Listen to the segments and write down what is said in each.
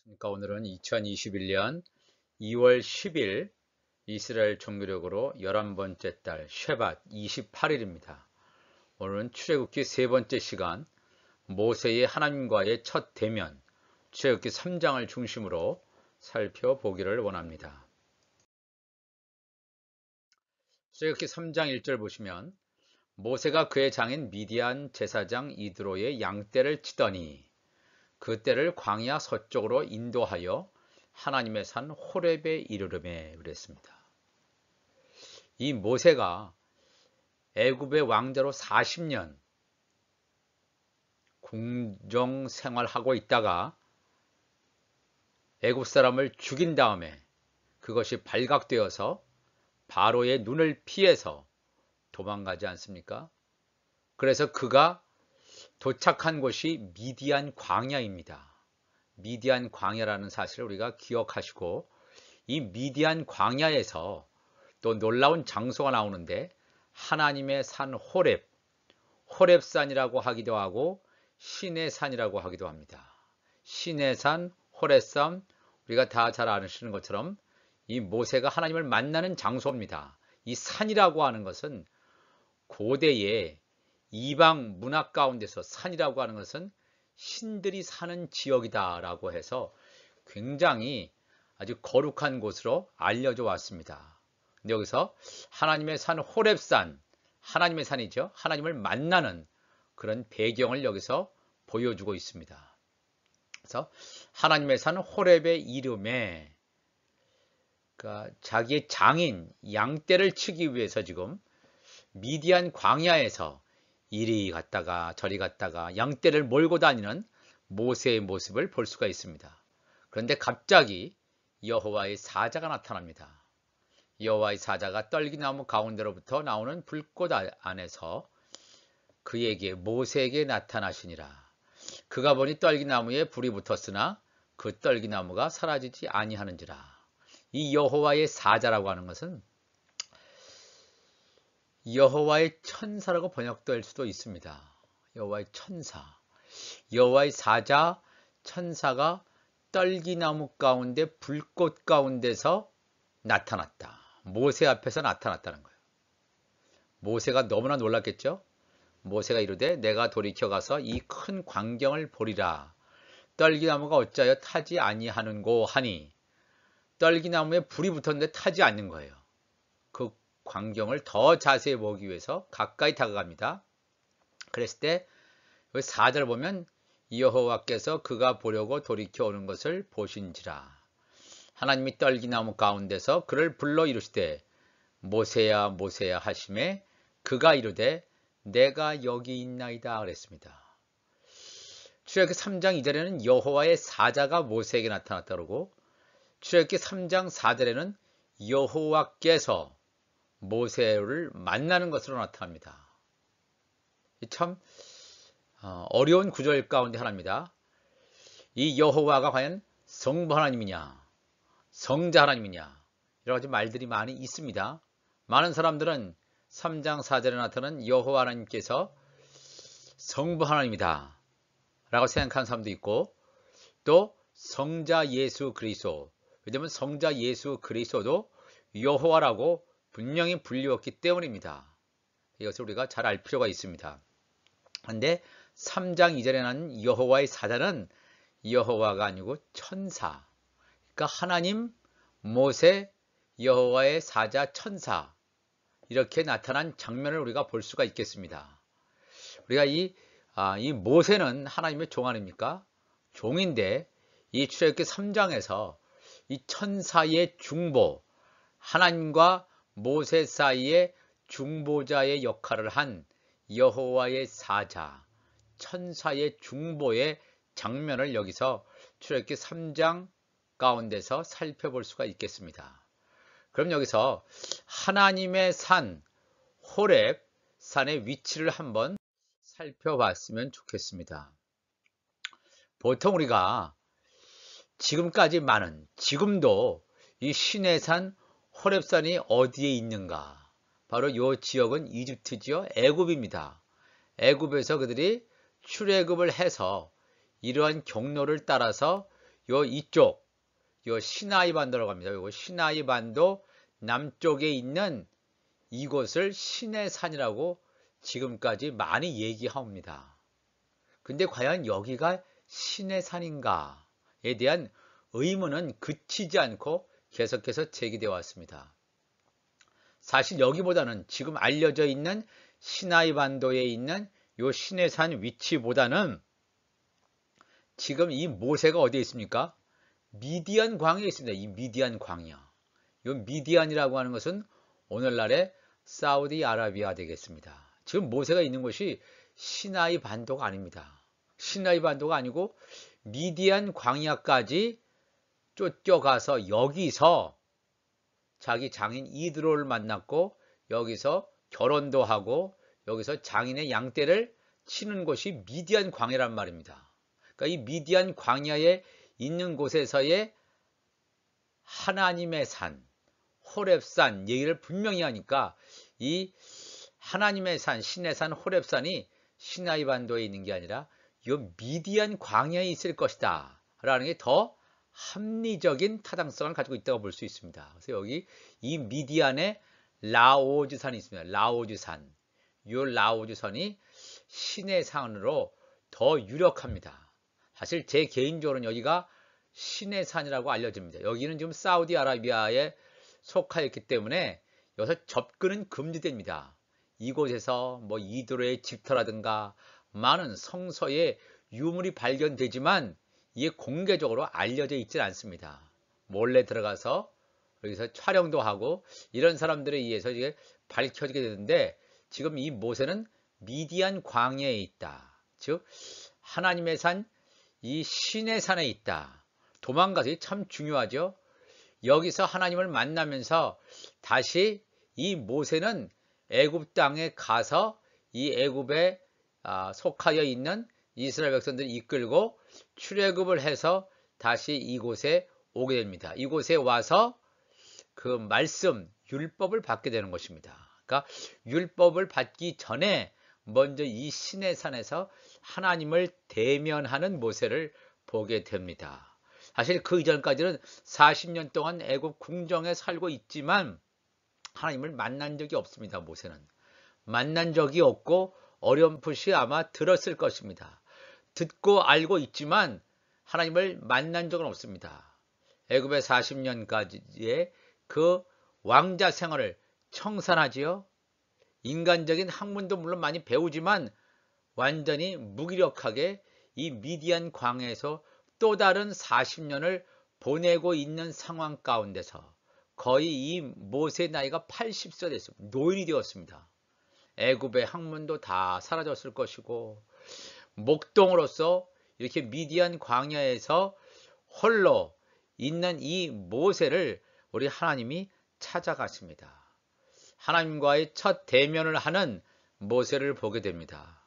안녕하십니까. 오늘은 2021년 2월 10일 이스라엘 종교력으로 11번째 달 쉐밧 28일입니다. 오늘은 출애굽기 세 번째 시간 모세의 하나님과의 첫 대면 출애굽기 3장을 중심으로 살펴보기를 원합니다. 출애굽기 3장 1절 보시면 모세가 그의 장인 미디안 제사장 이드로의 양떼를 치더니 그 떼를 광야 서쪽으로 인도하여 하나님의 산 호렙에 이르르매 그랬습니다. 이 모세가 애굽의 왕자로 40년 궁정 생활하고 있다가 애굽 사람을 죽인 다음에 그것이 발각되어서 바로의 눈을 피해서 도망가지 않습니까? 그래서 그가 도착한 곳이 미디안 광야입니다. 미디안 광야라는 사실을 우리가 기억하시고 이 미디안 광야에서 또 놀라운 장소가 나오는데 하나님의 산 호렙, 호렙산이라고 하기도 하고 신의 산이라고 하기도 합니다. 신의 산, 호렙산, 우리가 다 잘 아시는 것처럼 이 모세가 하나님을 만나는 장소입니다. 이 산이라고 하는 것은 고대의 이방 문화 가운데서 산이라고 하는 것은 신들이 사는 지역이다 라고 해서 굉장히 아주 거룩한 곳으로 알려져 왔습니다. 근데 여기서 하나님의 산 호렙산, 하나님의 산이죠. 하나님을 만나는 그런 배경을 여기서 보여주고 있습니다. 그래서 하나님의 산 호렙의 이름에 그러니까 자기의 장인 양떼를 치기 위해서 지금 미디안 광야에서 이리 갔다가 저리 갔다가 양떼를 몰고 다니는 모세의 모습을 볼 수가 있습니다. 그런데 갑자기 여호와의 사자가 나타납니다. 여호와의 사자가 떨기나무 가운데로부터 나오는 불꽃 안에서 그에게 모세에게 나타나시니라. 그가 보니 떨기나무에 불이 붙었으나 그 떨기나무가 사라지지 아니하는지라. 이 여호와의 사자라고 하는 것은 여호와의 천사라고 번역될 수도 있습니다. 여호와의 천사, 여호와의 사자, 천사가 떨기나무 가운데 불꽃 가운데서 나타났다. 모세 앞에서 나타났다는 거예요. 모세가 너무나 놀랐겠죠? 모세가 이르되 내가 돌이켜 가서 이 큰 광경을 보리라. 떨기나무가 어찌하여 타지 아니하는고 하니 떨기나무에 불이 붙었는데 타지 않는 거예요. 그 광경을 더 자세히 보기 위해서 가까이 다가갑니다. 그랬을 때 그 4절 보면 여호와께서 그가 보려고 돌이켜 오는 것을 보신지라. 하나님이 떨기나무 가운데서 그를 불러 이르시되 모세야 모세야 하심에 그가 이르되 내가 여기 있나이다 그랬습니다. 출애굽기 3장 2절에는 여호와의 사자가 모세에게 나타났다 그러고 출애굽기 3장 4절에는 여호와께서 모세를 만나는 것으로 나타납니다. 참 어려운 구절 가운데 하나입니다. 이 여호와가 과연 성부 하나님이냐 성자 하나님이냐 여러 가지 말들이 많이 있습니다. 많은 사람들은 3장 4절에 나타나는 여호와 하나님께서 성부 하나님이다 라고 생각하는 사람도 있고 또 성자 예수 그리스도, 왜냐하면 성자 예수 그리스도도 여호와라고 분명히 불리웠기 때문입니다. 이것을 우리가 잘 알 필요가 있습니다. 그런데 3장 2절에 나는 여호와의 사자는 여호와가 아니고 천사, 그러니까 하나님, 모세, 여호와의 사자, 천사 이렇게 나타난 장면을 우리가 볼 수가 있겠습니다. 우리가 이 모세는 하나님의 종 아닙니까? 종인데 이 출애굽기 3장에서 이 천사의 중보, 하나님과 모세 사이의 중보자의 역할을 한 여호와의 사자, 천사의 중보의 장면을 여기서 출애굽기 3장 가운데서 살펴볼 수가 있겠습니다. 그럼 여기서 하나님의 산 호렙 산의 위치를 한번 살펴봤으면 좋겠습니다. 보통 우리가 지금까지 지금도 이 신의 산 호렙산이 어디에 있는가? 바로 이 지역은 이집트지요. 애굽입니다. 애굽에서 그들이 출애굽을 해서 이러한 경로를 따라서 이쪽 요 시나이 반도라고 합니다. 요거 시나이 반도 남쪽에 있는 이곳을 시내산이라고 지금까지 많이 얘기합니다. 근데 과연 여기가 시내산인가에 대한 의문은 그치지 않고 계속해서 제기되어 왔습니다. 사실 여기보다는 지금 알려져 있는 시나이 반도에 있는 요 시내산 위치보다는 지금 이 모세가 어디에 있습니까? 미디안 광야에 있습니다. 이 미디안 광야. 이 미디안이라고 하는 것은 오늘날의 사우디아라비아 되겠습니다. 지금 모세가 있는 곳이 시나이 반도가 아닙니다. 시나이 반도가 아니고 미디안 광야까지 쫓겨가서 여기서 자기 장인 이드로를 만났고 여기서 결혼도 하고 여기서 장인의 양떼를 치는 곳이 미디안 광야란 말입니다. 그러니까 이 미디안 광야에 있는 곳에서의 하나님의 산, 호렙산 얘기를 분명히 하니까 이 하나님의 산, 신의 산 호렙산이 시나이 반도에 있는 게 아니라 이 미디안 광야에 있을 것이다 라는 게 더 합리적인 타당성을 가지고 있다고 볼 수 있습니다. 그래서 여기 이 미디안에 라오즈산이 있습니다. 라오즈산. 이 라오즈산이 신의 산으로 더 유력합니다. 사실 제 개인적으로는 여기가 신의 산이라고 알려집니다. 여기는 지금 사우디아라비아에 속하여 있기 때문에 여기서 접근은 금지됩니다. 이곳에서 뭐 이드로의 집터라든가 많은 성서의 유물이 발견되지만 이게 공개적으로 알려져 있지 않습니다. 몰래 들어가서 여기서 촬영도 하고 이런 사람들에 의해서 이게 밝혀지게 되는데 지금 이 모세는 미디안 광야에 있다. 즉 하나님의 산, 이 신의 산에 있다. 도망가서 참 중요하죠. 여기서 하나님을 만나면서 다시 이 모세는 애굽 땅에 가서 이 애굽에 속하여 있는 이스라엘 백성들을 이끌고 출애굽을 해서 다시 이곳에 오게 됩니다. 이곳에 와서 그 말씀, 율법을 받게 되는 것입니다. 그러니까 율법을 받기 전에 먼저 이 신의 산에서 하나님을 대면하는 모세를 보게 됩니다. 사실 그 이전까지는 40년 동안 애굽 궁정에 살고 있지만 하나님을 만난 적이 없습니다. 모세는 만난 적이 없고 어렴풋이 아마 들었을 것입니다. 듣고 알고 있지만 하나님을 만난 적은 없습니다. 애굽의 40년까지의 그 왕자 생활을 청산하지요. 인간적인 학문도 물론 많이 배우지만 완전히 무기력하게 이 미디안 광야에서 또 다른 40년을 보내고 있는 상황 가운데서 거의 이 모세의 나이가 80세 됐습니다. 노인이 되었습니다. 애굽의 학문도 다 사라졌을 것이고 목동으로서 이렇게 미디안 광야에서 홀로 있는 이 모세를 우리 하나님이 찾아가십니다. 하나님과의 첫 대면을 하는 모세를 보게 됩니다.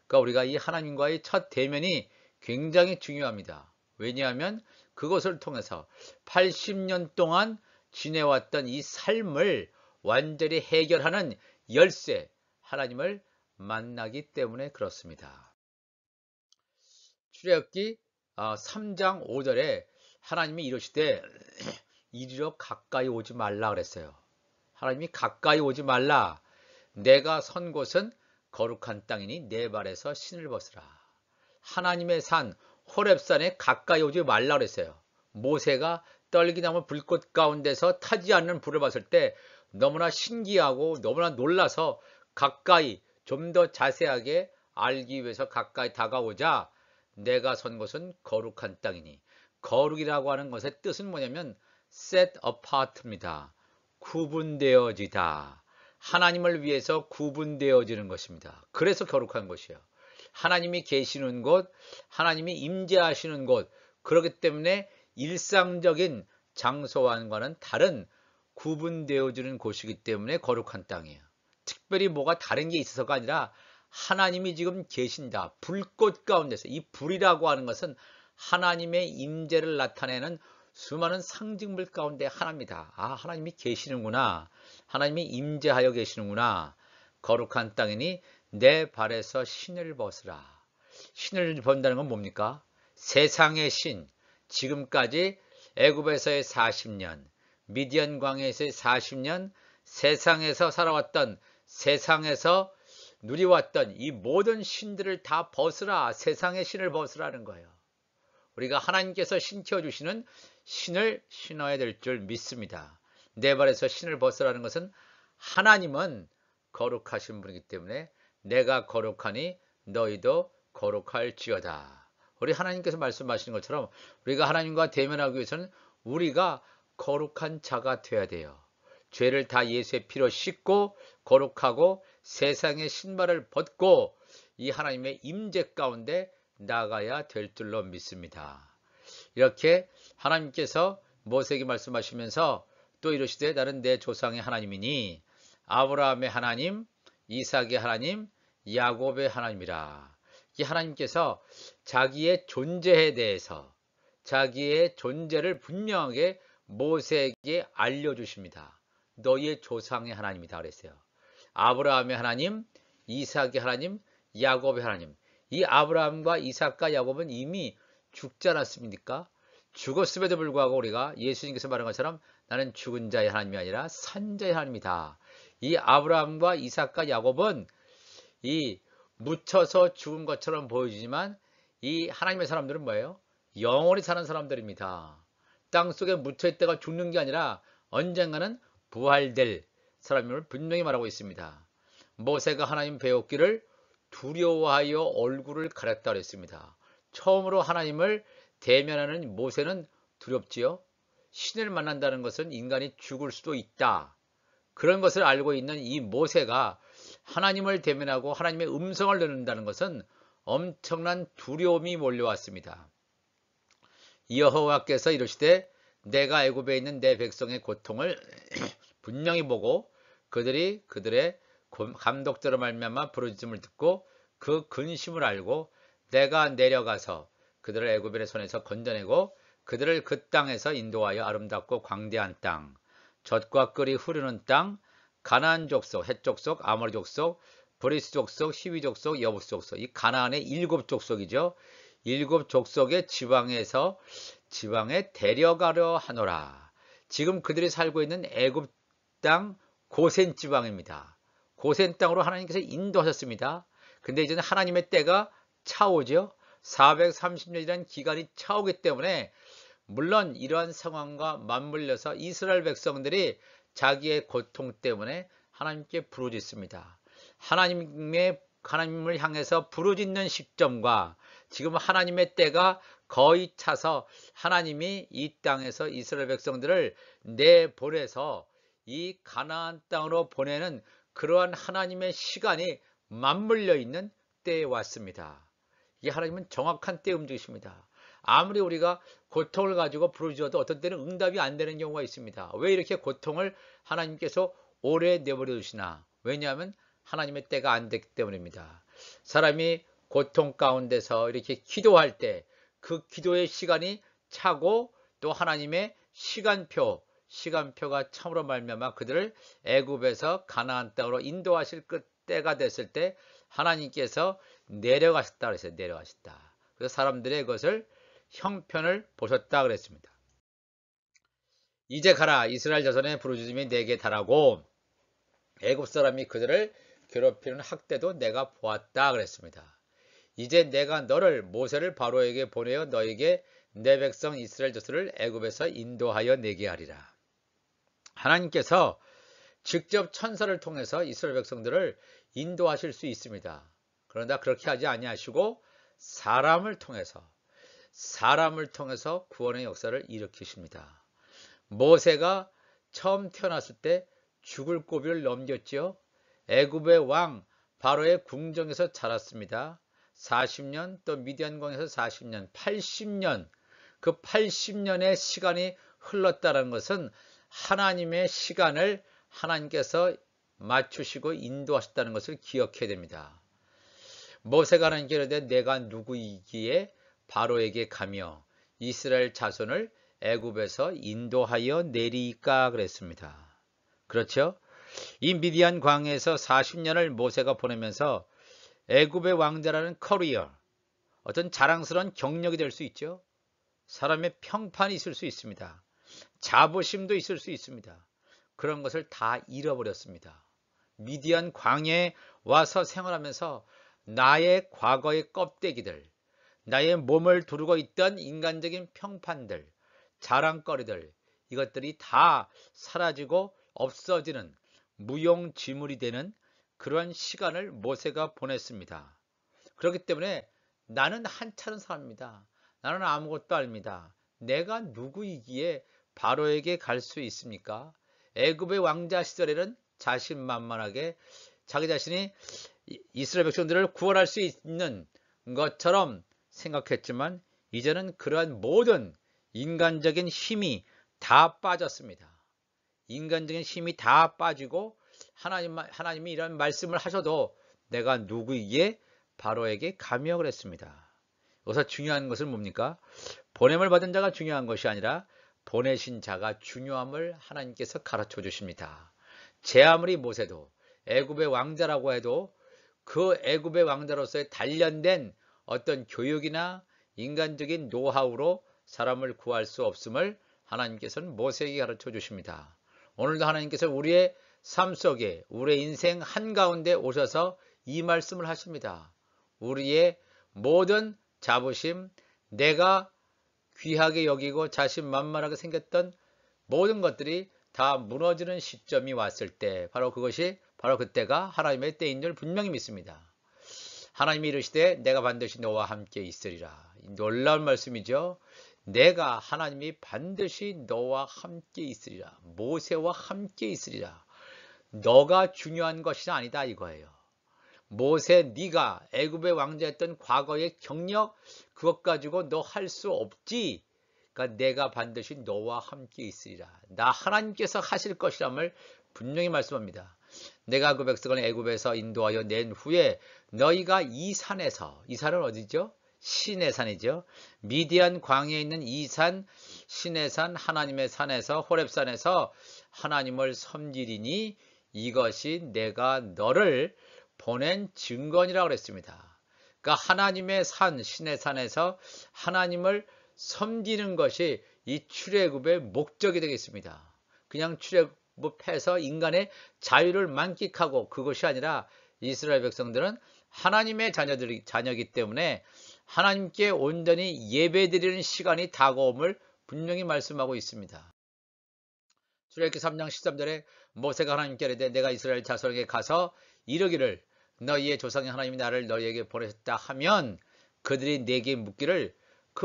그러니까 우리가 이 하나님과의 첫 대면이 굉장히 중요합니다. 왜냐하면 그것을 통해서 80년 동안 지내왔던 이 삶을 완전히 해결하는 열쇠, 하나님을 만나기 때문에 그렇습니다. 출애굽기 3장 5절에 하나님이 이러시되 이리로 가까이 오지 말라 그랬어요. 하나님이 가까이 오지 말라. 내가 선 곳은 거룩한 땅이니 내 발에서 신을 벗으라. 하나님의 산 호렙산에 가까이 오지 말라 그랬어요. 모세가 떨기나무 불꽃 가운데서 타지 않는 불을 봤을 때 너무나 신기하고 너무나 놀라서 가까이 좀 더 자세하게 알기 위해서 가까이 다가오자 내가 선 곳은 거룩한 땅이니 거룩이라고 하는 것의 뜻은 뭐냐면 set apart입니다. 구분되어지다. 하나님을 위해서 구분되어지는 것입니다. 그래서 거룩한 것이에요. 하나님이 계시는 곳, 하나님이 임재하시는 곳, 그렇기 때문에 일상적인 장소와는 다른 구분되어지는 곳이기 때문에 거룩한 땅이에요. 특별히 뭐가 다른 게 있어서가 아니라 하나님이 지금 계신다. 불꽃 가운데서 이 불이라고 하는 것은 하나님의 임재를 나타내는 수많은 상징물 가운데 하나입니다. 아, 하나님이 계시는구나. 하나님이 임재하여 계시는구나. 거룩한 땅이니 내 발에서 신을 벗으라. 신을 본다는 건 뭡니까? 세상의 신, 지금까지 애굽에서의 40년, 미디안 광야에서의 40년, 세상에서 살아왔던, 세상에서 누리왔던 이 모든 신들을 다 벗으라. 세상의 신을 벗으라는 거예요. 우리가 하나님께서 신켜 주시는 신을 신어야 될 줄 믿습니다. 내 발에서 신을 벗으라는 것은 하나님은 거룩하신 분이기 때문에 내가 거룩하니 너희도 거룩할지어다. 우리 하나님께서 말씀하시는 것처럼 우리가 하나님과 대면하기 위해서는 우리가 거룩한 자가 되어야 돼요. 죄를 다 예수의 피로 씻고 거룩하고 세상의 신발을 벗고 이 하나님의 임재 가운데 나가야 될 줄로 믿습니다. 이렇게 하나님께서 모세에게 말씀하시면서 또 이르시되 나는 내 조상의 하나님이니 아브라함의 하나님, 이삭의 하나님, 야곱의 하나님이라. 이 하나님께서 자기의 존재에 대해서 자기의 존재를 분명하게 모세에게 알려주십니다. 너희의 조상의 하나님이다 그랬어요. 아브라함의 하나님, 이삭의 하나님, 야곱의 하나님. 이 아브라함과 이삭과 야곱은 이미 죽지 않았습니까? 죽었음에도 불구하고 우리가 예수님께서 말한 것처럼 나는 죽은 자의 하나님이 아니라 산 자의 하나님이다. 이 아브라함과 이삭과 야곱은 이 묻혀서 죽은 것처럼 보여지지만 이 하나님의 사람들은 뭐예요? 영원히 사는 사람들입니다. 땅속에 묻혀있다가 죽는 게 아니라 언젠가는 부활될 사람임을 분명히 말하고 있습니다. 모세가 하나님 배웠기를 두려워하여 얼굴을 가렸다 그랬습니다. 처음으로 하나님을 대면하는 모세는 두렵지요. 신을 만난다는 것은 인간이 죽을 수도 있다. 그런 것을 알고 있는 이 모세가 하나님을 대면하고 하나님의 음성을 듣는다는 것은 엄청난 두려움이 몰려왔습니다. 여호와께서 이르시되 내가 애굽에 있는 내 백성의 고통을 분명히 보고 그들이 그들의 감독대로 말미암아 부르짖음을 듣고 그 근심을 알고 내가 내려가서 그들을 애굽인의 손에서 건져내고 그들을 그 땅에서 인도하여 아름답고 광대한 땅, 젖과 꿀이 흐르는 땅, 가나안 족속, 헷 족속, 아모리 족속, 브리스 족속, 히위 족속, 여부스 족속, 이 가나안의 7 족속이죠. 7 족속의 지방에 데려가려 하노라. 지금 그들이 살고 있는 애굽 땅 고센 지방입니다. 고센 땅으로 하나님께서 인도하셨습니다. 근데 이제는 하나님의 때가 차오죠. 430년이라는 기간이 차오기 때문에 물론 이러한 상황과 맞물려서 이스라엘 백성들이 자기의 고통 때문에 하나님께 부르짖습니다. 하나님을 향해서 부르짖는 시점과 지금 하나님의 때가 거의 차서 하나님이 이 땅에서 이스라엘 백성들을 내보내서 이 가나안 땅으로 보내는 그러한 하나님의 시간이 맞물려 있는 때에 왔습니다. 이 하나님은 정확한 때에 움직이십니다. 아무리 우리가 고통을 가지고 부르짖어도 어떤 때는 응답이 안 되는 경우가 있습니다. 왜 이렇게 고통을 하나님께서 오래 내버려 두시나? 왜냐하면 하나님의 때가 안 됐기 때문입니다. 사람이 고통 가운데서 이렇게 기도할 때 그 기도의 시간이 차고 또 하나님의 시간표가 참으로 말미암아 그들을 애굽에서 가나안 땅으로 인도하실 때가 됐을 때 하나님께서 내려가셨다 그랬어요. 내려가셨다. 그래서 사람들의 그것을 형편을 보셨다 그랬습니다. 이제 가라 이스라엘 자손의 부르짖음이 내게 달하고 애굽 사람이 그들을 괴롭히는 학대도 내가 보았다 그랬습니다. 이제 내가 너를 모세를 바로에게 보내어 너에게 내 백성 이스라엘 자손을 애굽에서 인도하여 내게 하리라. 하나님께서 직접 천사를 통해서 이스라엘 백성들을 인도하실 수 있습니다. 그러나 그렇게 하지 아니하시고 사람을 통해서 구원의 역사를 일으키십니다. 모세가 처음 태어났을 때 죽을 고비를 넘겼죠. 애굽의 왕 바로의 궁정에서 자랐습니다. 40년 또 미디안광에서 40년, 80년 그 80년의 시간이 흘렀다는 것은 하나님의 시간을 하나님께서 맞추시고 인도하셨다는 것을 기억해야 됩니다. 모세가 하나님께 이르되 내가 누구이기에 바로에게 가며 이스라엘 자손을 애굽에서 인도하여 내리까 그랬습니다. 그렇죠? 이 미디안 광야에서 40년을 모세가 보내면서 애굽의 왕자라는 커리어, 어떤 자랑스러운 경력이 될 수 있죠. 사람의 평판이 있을 수 있습니다. 자부심도 있을 수 있습니다. 그런 것을 다 잃어버렸습니다. 미디안 광야에 와서 생활하면서 나의 과거의 껍데기들, 나의 몸을 두르고 있던 인간적인 평판들, 자랑거리들, 이것들이 다 사라지고 없어지는 무용지물이 되는 그런 시간을 모세가 보냈습니다. 그렇기 때문에 나는 한찮은 사람입니다. 나는 아무것도 아닙니다. 내가 누구이기에 바로에게 갈 수 있습니까? 애굽의 왕자 시절에는 자신만만하게 자기 자신이 이스라엘 백성들을 구원할 수 있는 것처럼 생각했지만 이제는 그러한 모든 인간적인 힘이 다 빠졌습니다. 인간적인 힘이 다 빠지고 하나님이 이런 말씀을 하셔도 내가 누구이기에 바로에게 가며 그랬습니다. 여기서 중요한 것은 뭡니까? 보냄을 받은 자가 중요한 것이 아니라 보내신 자가 중요함을 하나님께서 가르쳐 주십니다. 제 아무리 모세도 애굽의 왕자라고 해도 그 애굽의 왕자로서의 단련된 어떤 교육이나 인간적인 노하우로 사람을 구할 수 없음을 하나님께서는 모세에게 가르쳐 주십니다. 오늘도 하나님께서 우리의 삶 속에 우리의 인생 한가운데 오셔서 이 말씀을 하십니다. 우리의 모든 자부심, 내가 귀하게 여기고 자신만만하게 생겼던 모든 것들이 다 무너지는 시점이 왔을 때 바로 그때가 하나님의 때인 줄 분명히 믿습니다. 하나님이 이르시되 내가 반드시 너와 함께 있으리라. 놀라운 말씀이죠. 하나님이 반드시 너와 함께 있으리라. 모세와 함께 있으리라. 너가 중요한 것이 아니다 이거예요. 모세, 네가 애굽의 왕자였던 과거의 경력 그것 가지고 너 할 수 없지. 그러니까 내가 반드시 너와 함께 있으리라. 나 하나님께서 하실 것이람을 분명히 말씀합니다. 내가 그 백성을 애굽에서 인도하여 낸 후에 너희가 이 산에서, 이 산은 어디죠? 신의 산이죠. 미디안 광야에 있는 이 산, 신의 산, 하나님의 산에서 호렙산에서 하나님을 섬기리니 이것이 내가 너를 보낸 증거니라고 그랬습니다. 그러니까 하나님의 산, 신의 산에서 하나님을 섬기는 것이 이 출애굽의 목적이 되겠습니다. 그냥 출애굽해서 인간의 자유를 만끽하고 그것이 아니라 이스라엘 백성들은 하나님의 자녀이기 때문에 하나님께 온전히 예배드리는 시간이 다가옴을 분명히 말씀하고 있습니다. 출애굽기 3장 13절에 모세가 하나님께 이르되 내가 이스라엘 자손에게 가서 이르기를 너희의 조상의 하나님이 나를 너희에게 보내셨다 하면 그들이 내게 묻기를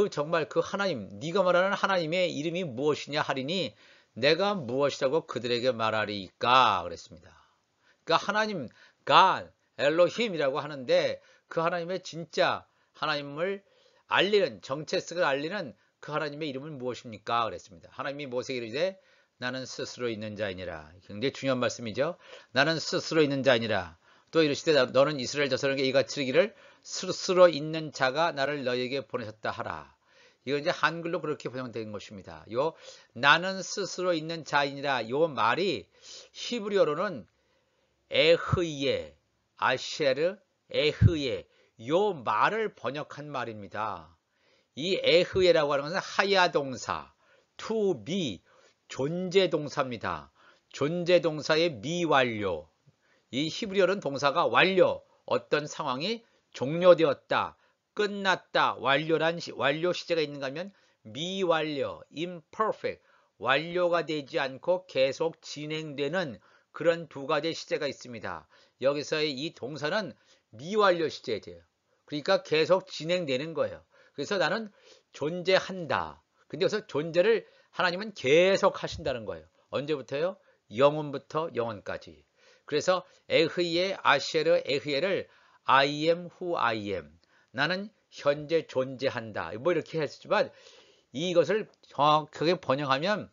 정말 그 하나님, 네가 말하는 하나님의 이름이 무엇이냐 하리니 내가 무엇이라고 그들에게 말하리까 그랬습니다. 그러니까 하나님, God, 엘로힘이라고 하는데 그 하나님의 진짜 하나님을 알리는, 정체성을 알리는 그 하나님의 이름은 무엇입니까 그랬습니다. 하나님이 모세에게 이르되 나는 스스로 있는 자이니라. 굉장히 중요한 말씀이죠. 나는 스스로 있는 자이니라. 또 이르시되 너는 이스라엘 자손에게 이같이 이르기를 스스로 있는 자가 나를 너희에게 보내셨다 하라. 이건 이제 한글로 그렇게 번역된 것입니다. 나는 스스로 있는 자이니라. 요 말이 히브리어로는 에흐예, 아쉐르, 에흐예. 요 말을 번역한 말입니다. 이 에흐예라고 하는 것은 하야 동사, to be, 존재 동사입니다. 존재 동사의 미완료. 이 히브리어는 동사가 완료, 어떤 상황이 종료되었다, 끝났다, 완료 시제가 있는가 하면 미완료, imperfect, 완료가 되지 않고 계속 진행되는 그런 두 가지 시제가 있습니다. 여기서의 이 동사는 미완료 시제예요. 그러니까 계속 진행되는 거예요. 그래서 나는 존재한다. 근데 여기서 존재를 하나님은 계속 하신다는 거예요. 언제부터요? 영원부터 영원까지. 그래서 에흐예, 아쉐르, 에흐예를 I am who I am. 나는 현재 존재한다. 뭐 이렇게 했지만 이것을 정확하게 번역하면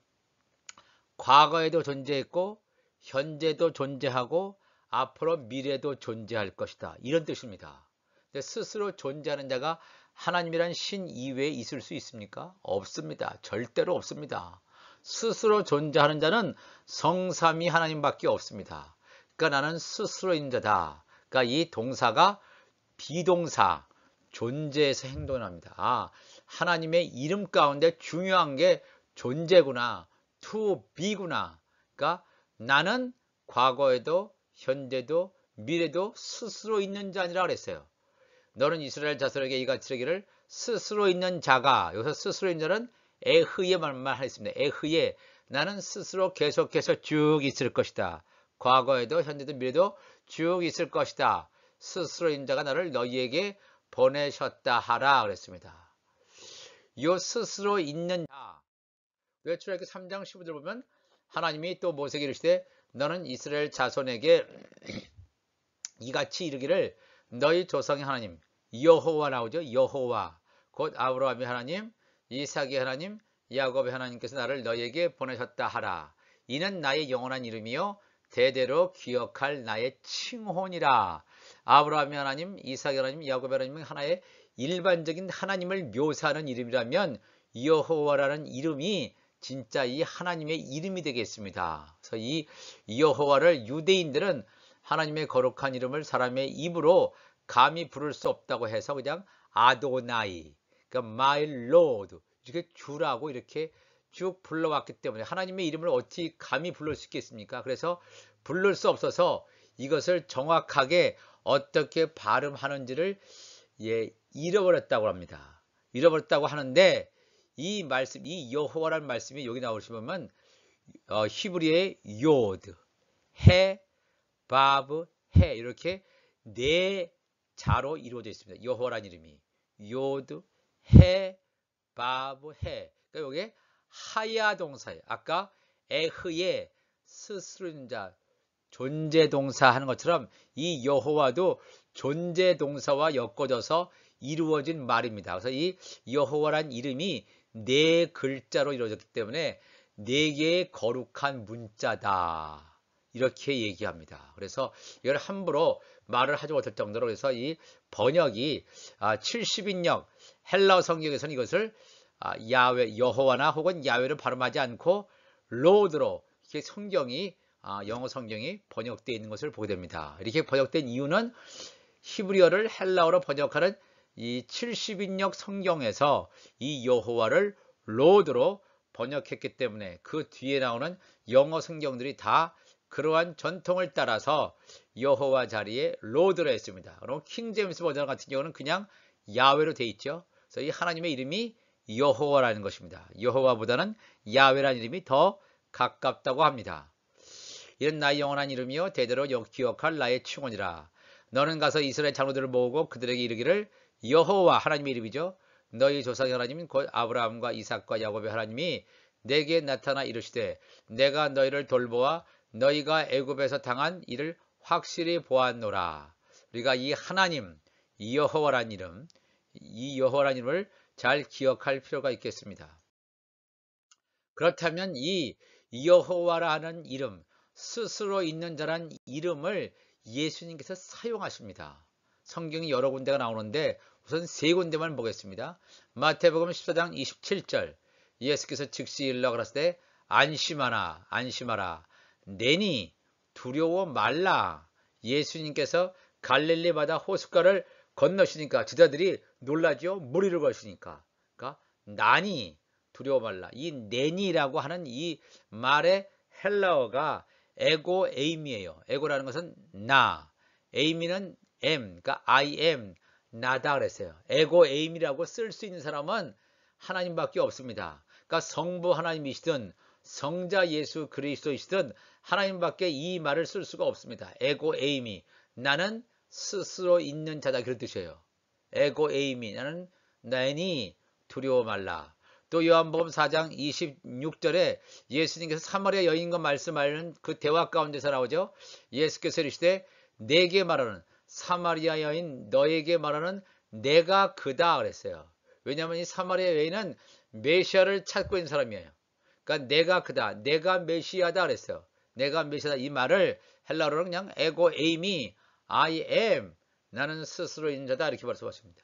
과거에도 존재했고 현재도 존재하고 앞으로 미래도 존재할 것이다. 이런 뜻입니다. 근데 스스로 존재하는 자가 하나님이란 신 이외에 있을 수 있습니까? 없습니다. 절대로 없습니다. 스스로 존재하는 자는 성삼위 하나님밖에 없습니다. 그러니까 나는 스스로 있는 자다. 그러니까 이 동사가 비동사, 존재에서 행동을 합니다. 하나님의 이름 가운데 중요한 게 존재구나, to be구나. 그러니까 나는 과거에도 현재도 미래도 스스로 있는 자 아니라 그랬어요. 너는 이스라엘 자손에게 이같이 이르기를 스스로 있는 자가, 여기서 스스로 있는 자는 에흐의 말만 하겠습니다. 에흐의, 나는 스스로 계속해서 쭉 있을 것이다. 과거에도 현재도 미래도 쭉 있을 것이다. 스스로 있는 자가 나를 너희에게 보내셨다 하라 그랬습니다. 요 스스로 있는 자, 출애굽기 3장 15절 보면 하나님이 또 모세에게 이르시되 너는 이스라엘 자손에게 이같이 이르기를 너희 조상의 하나님 여호와 나오죠. 여호와 곧 아브라함의 하나님, 이삭의 하나님, 야곱의 하나님께서 나를 너희에게 보내셨다 하라. 이는 나의 영원한 이름이요 대대로 기억할 나의 칭혼이라. 아브라함의 하나님, 이삭의 하나님, 야곱의 하나님은 하나의 일반적인 하나님을 묘사하는 이름이라면 여호와라는 이름이 진짜 이 하나님의 이름이 되겠습니다. 그래서 이 여호와를 유대인들은 하나님의 거룩한 이름을 사람의 입으로 감히 부를 수 없다고 해서 그냥 아도나이, 그러니까 my lord 이렇게 주라고 이렇게 쭉 불러왔기 때문에 하나님의 이름을 어떻게 감히 부를 수 있겠습니까? 그래서 부를 수 없어서 이것을 정확하게 어떻게 발음하는지를 잃어버렸다고 합니다. 잃어버렸다고 하는데 이 말씀, 이 여호와라는 말씀이 여기 나오시면 히브리의 요드, 해, 바브, 해 이렇게 네 자로 이루어져 있습니다. 여호와라는 이름이 요드, 해, 바브, 해. 그러니까 여기 하야 동사예요. 아까 에흐의 스스로 있는 자 존재 동사 하는 것처럼 이 여호와도 존재 동사와 엮어져서 이루어진 말입니다. 그래서 이 여호와란 이름이 네 글자로 이루어졌기 때문에 네 개의 거룩한 문자다. 이렇게 얘기합니다. 그래서 이걸 함부로 말을 하지 못할 정도로 그래서 이 번역이 70인역 헬라어 성경에서는 이것을 야훼, 여호와나 혹은 야훼를 발음하지 않고 로드로 이렇게 성경이 영어 성경이 번역되어 있는 것을 보게 됩니다. 이렇게 번역된 이유는 히브리어를 헬라어로 번역하는 이 70인역 성경에서 이 여호와를 로드로 번역했기 때문에 그 뒤에 나오는 영어 성경들이 다 그러한 전통을 따라서 여호와 자리에 로드로 했습니다. 그럼 킹제임스 버전 같은 경우는 그냥 야훼로 되어 있죠. 그래서 이 하나님의 이름이 여호와라는 것입니다. 여호와보다는 야훼라는 이름이 더 가깝다고 합니다. 이는 나의 영원한 이름이요 대대로 기억할 나의 칭혼이라. 너는 가서 이스라엘 장로들을 모으고 그들에게 이르기를 여호와 하나님의 이름이죠. 너희 조상의 하나님 곧 아브라함과 이삭과 야곱의 하나님이 내게 나타나 이르시되 내가 너희를 돌보아 너희가 애굽에서 당한 일을 확실히 보았노라. 우리가 이 하나님, 이 여호와라는 이름, 이 여호와라는 이름을 잘 기억할 필요가 있겠습니다. 그렇다면 이 여호와라는 이름, 스스로 있는 자란 이름을 예수님께서 사용하십니다. 성경이 여러 군데가 나오는데 우선 세 군데만 보겠습니다. 마태복음 14장 27절 예수께서 즉시 일러 가라사대 안심하라 안심하라 내니 두려워 말라. 예수님께서 갈릴리 바다 호숫가를 건너시니까 제자들이 놀라죠. 무리를 거시니까. 그러니까 나니 두려워 말라. 이 내니라고 하는 이 말의 헬라어가 에고 에임이에요. 에고라는 것은 나, 에임이는 am, 그러니까 I am, 나다 그랬어요. 에고 에임이라고 쓸 수 있는 사람은 하나님밖에 없습니다. 그러니까 성부 하나님이시든 성자 예수 그리스도이시든 하나님밖에 이 말을 쓸 수가 없습니다. 에고 에임이 나는 스스로 있는 자다 그런 뜻이에요. 에고 에임이 나는 나니 두려워 말라. 또 요한복음 4장 26절에 예수님께서 사마리아 여인과 말씀하는 그 대화 가운데서 나오죠. 예수께서 이르시되 내게 말하는 사마리아 여인 너에게 말하는 내가 그다 그랬어요. 왜냐하면 이 사마리아 여인은 메시아를 찾고 있는 사람이에요. 그러니까 내가 그다, 내가 메시아다 그랬어요. 내가 메시아다 이 말을 헬라어로는 그냥 에고 에이미 I am 나는 스스로 있는 자다 이렇게 말씀하십니다.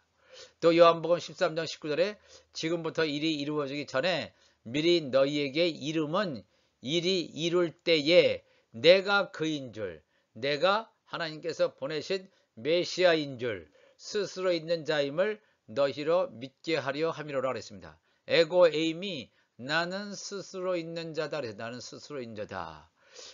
또 요한복음 13장 19절에 지금부터 일이 이루어지기 전에 미리 너희에게 이름은 일이 이룰 때에 내가 그인 줄, 내가 하나님께서 보내신 메시아인 줄, 스스로 있는 자임을 너희로 믿게 하려 함이로라 그랬습니다. 에고 에임이 나는 스스로 있는 자다. 그래서 나는 스스로 있는 자다.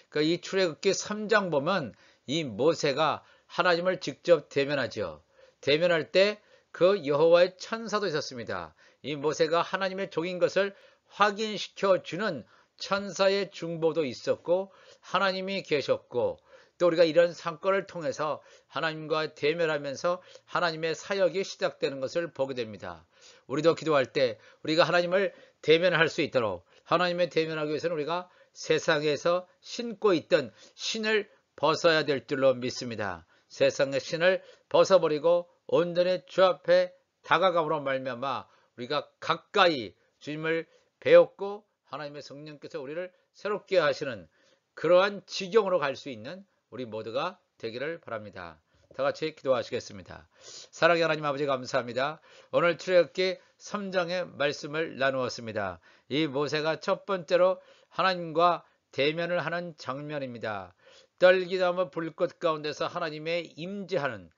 그러니까 이 출애굽기 3장 보면 이 모세가 하나님을 직접 대면하죠. 대면할 때 그 여호와의 천사도 있었습니다. 이 모세가 하나님의 종인 것을 확인시켜 주는 천사의 중보도 있었고 하나님이 계셨고 또 우리가 이런 사건을 통해서 하나님과 대면하면서 하나님의 사역이 시작되는 것을 보게 됩니다. 우리도 기도할 때 우리가 하나님을 대면할 수 있도록 하나님의 대면하기 위해서는 우리가 세상에서 신고 있던 신을 벗어야 될 줄로 믿습니다. 세상의 신을 벗어버리고 온전히 주 앞에 다가감으로 말미암아 우리가 가까이 주님을 배웠고 하나님의 성령께서 우리를 새롭게 하시는 그러한 지경으로 갈 수 있는 우리 모두가 되기를 바랍니다. 다 같이 기도하시겠습니다. 사랑의 하나님 아버지 감사합니다. 오늘 출애굽기 3장의 말씀을 나누었습니다. 이 모세가 첫 번째로 하나님과 대면을 하는 장면입니다. 떨기나무 불꽃 가운데서 하나님의 임재하는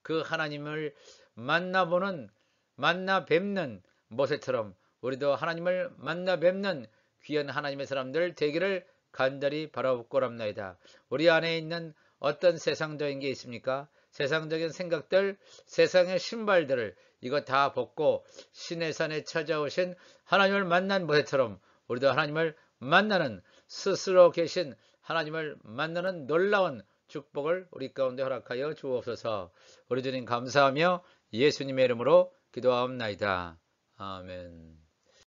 그 하나님을 만나 뵙는 모세처럼 우리도 하나님을 만나 뵙는 귀한 하나님의 사람들 되기를 간절히 바라옵고랍나이다. 우리 안에 있는 어떤 세상적인 게 있습니까? 세상적인 생각들, 세상의 신발들을 이거 다 벗고 신의 산에 찾아오신 하나님을 만난 모세처럼 우리도 하나님을 만나는 스스로 계신 하나님을 만나는 놀라운 축복을 우리 가운데 허락하여 주옵소서. 우리 주님 감사하며 예수님의 이름으로 기도하옵나이다. 아멘.